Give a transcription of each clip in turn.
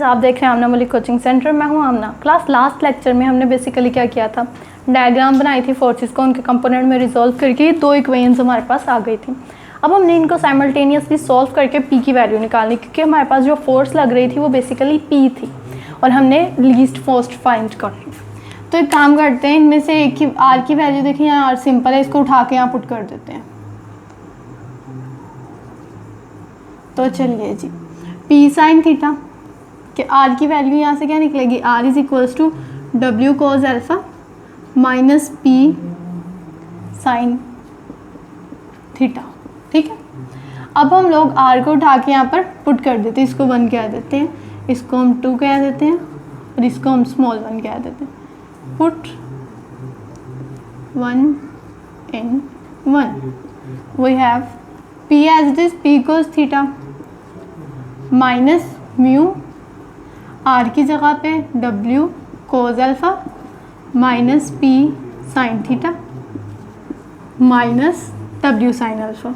Friends, आप देख रहे हैं आमना मलिक कोचिंग सेंटर। मैं हूं आमना। क्लास लास्ट लेक्चर में हमने बेसिकली क्या किया था, डायग्राम बनाई थी फोर्सेस को, उनके कंपोनेंट में रिजॉल्व करके दो इक्वेशंस हमारे पास आ गई थी। अब हमने इनको साइमल्टेनियसली सॉल्व करके पी की वैल्यू निकालनी, क्योंकि हमारे पास जो फोर्स लग रही थी वो बेसिकली पी थी और हमने लीस्ट फोर्स फाइंड करनी। तो एक काम करते हैं, इनमें से एक की आर की वैल्यू देखिए यहाँ आर सिंपल है, इसको उठा के यहाँ पुट कर देते हैं। तो चलिए जी, पी साइन थीटा कि आर की वैल्यू यहाँ से क्या निकलेगी, R is equals to W cos alpha minus P sine theta. ठीक है, अब हम लोग आर को उठा के यहाँ पर पुट कर देते हैं, इसको 1 कह देते हैं, इसको हम 2 कह देते हैं और इसको हम स्मॉल 1 कह देते हैं। Put 1 in 1, we have p as it is, p cos theta minus mu R की जगह पे w cos alpha minus p sine theta minus w sine alpha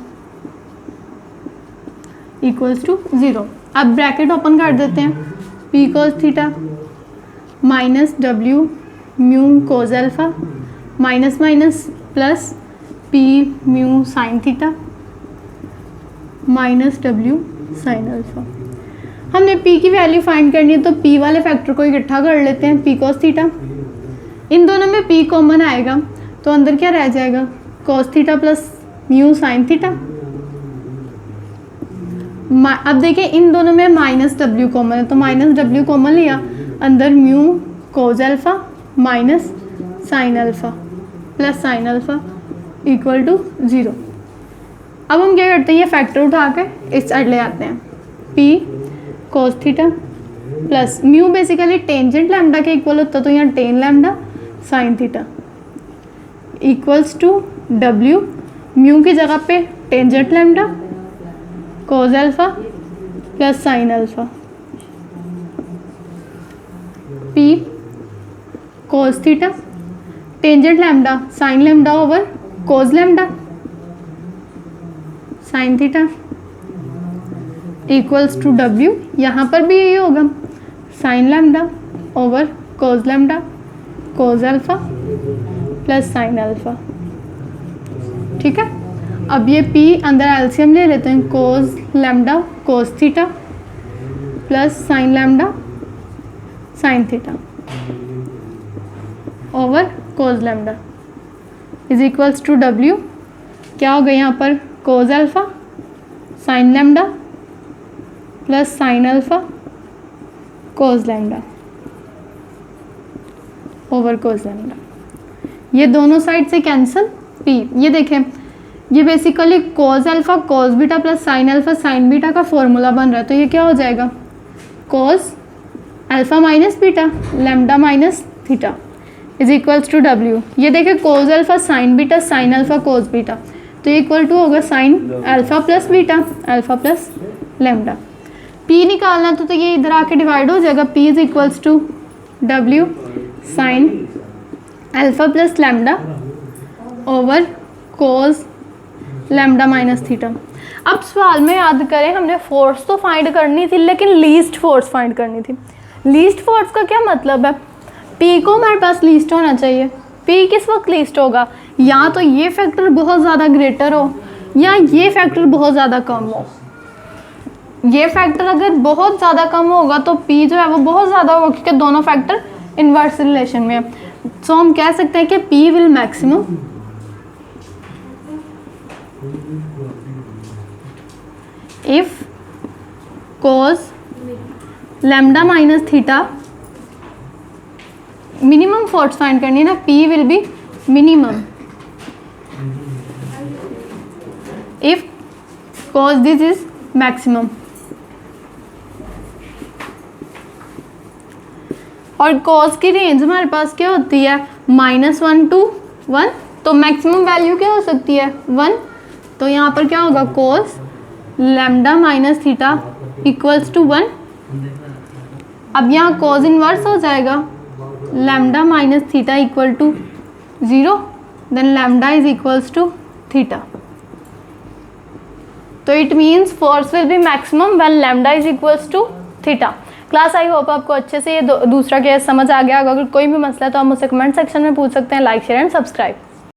equals to 0। अब ब्रैकेट ओपन कर देते हैं, p cos theta minus w mu cos alpha minus minus plus p mu sine theta minus w sine alpha. हमने p की value find करनी है, तो p वाले फैक्टर को इकट्ठा कर लेते हैं, p cos थीटा। इन दोनों में p कॉमन आएगा तो अंदर क्या रह जाएगा, cos theta plus mu sine theta. अब देखिए इन दोनों में माइनस w कॉमन है, तो माइनस w कॉमन लिया, अंदर mu cos alpha minus sine alpha plus sine alpha equal to 0। अब हम क्या करते हैं, ये फैक्टर उठा के इस साइड ले आते हैं, p cos theta plus mu basically tangent lambda के इक्वल होता है, तो यहाँ tan lambda sine theta equals to w mu की जगह पे tangent lambda cos alpha plus sine alpha p cos theta tangent lambda sine lambda over cos lambda sine theta equals to w, यहाँ पर भी यही होगा, sine lambda over cos lambda cos alpha plus sine alpha. ठीक है, अब ये p अंदर एलसीएम ले लेते हैं, cos lambda cos theta plus sine lambda sine theta over cos lambda is equals to w, क्या हो गया यहाँ पर, cos alpha sine lambda plus sine alpha cos lambda over cos lambda. ये दोनों साइड से कैंसिल, p ये देखें, ये basically cos alpha cos beta plus sine alpha sine beta का फॉर्मूला बन रहा है, तो ये क्या हो जाएगा, cos alpha minus beta lambda minus theta is equals to w। ये देखें cos alpha sine beta sine alpha cos beta, तो ये इक्वल टू होगा sine alpha plus beta alpha plus lambda. p निकालना तो ये इधर आके डिवाइड हो जाएगा, p is equals to w sine alpha plus lambda over cos lambda minus theta. अब सवाल में याद करें, हमने फोर्स तो फाइंड करनी थी लेकिन लीस्ट फोर्स फाइंड करनी थी। लीस्ट फोर्स का क्या मतलब है, p को हमारे पास लीस्ट होना चाहिए। p किस वक्त लीस्ट होगा, या तो ये फैक्टर बहुत ज़्यादा ग्रेटर हो या ये फैक्टर बहुत ज़्यादा कम हो। ये फैक्टर अगर बहुत ज़्यादा कम होगा तो p जो है वो बहुत ज़्यादा होगा, क्योंकि दोनों फैक्टर इन्वर्स रिलेशन में है। सो हम कह सकते हैं कि p will maximum if cos lambda minus theta, minimum force find करनी है ना, p will be minimum if cos this is maximum. और cos की रेंज हमारे पास क्या होती है, -1 to 1, तो मैक्सिमम वैल्यू क्या हो सकती है 1, तो यहाँ पर क्या होगा, cos lambda minus theta equals to 1। अब यहाँ cos इनवर्स हो जाएगा, lambda minus theta equal to 0, then lambda is equals to theta. तो it means force will be maximum when lambda is equals to theta. Class I hope आपको अच्छे से ये दूसरा केस समझ आ गया। अगर कोई भी मसला है तो आप मुझसे कमेंट सेक्शन में पूछ सकते हैं। Like share and subscribe.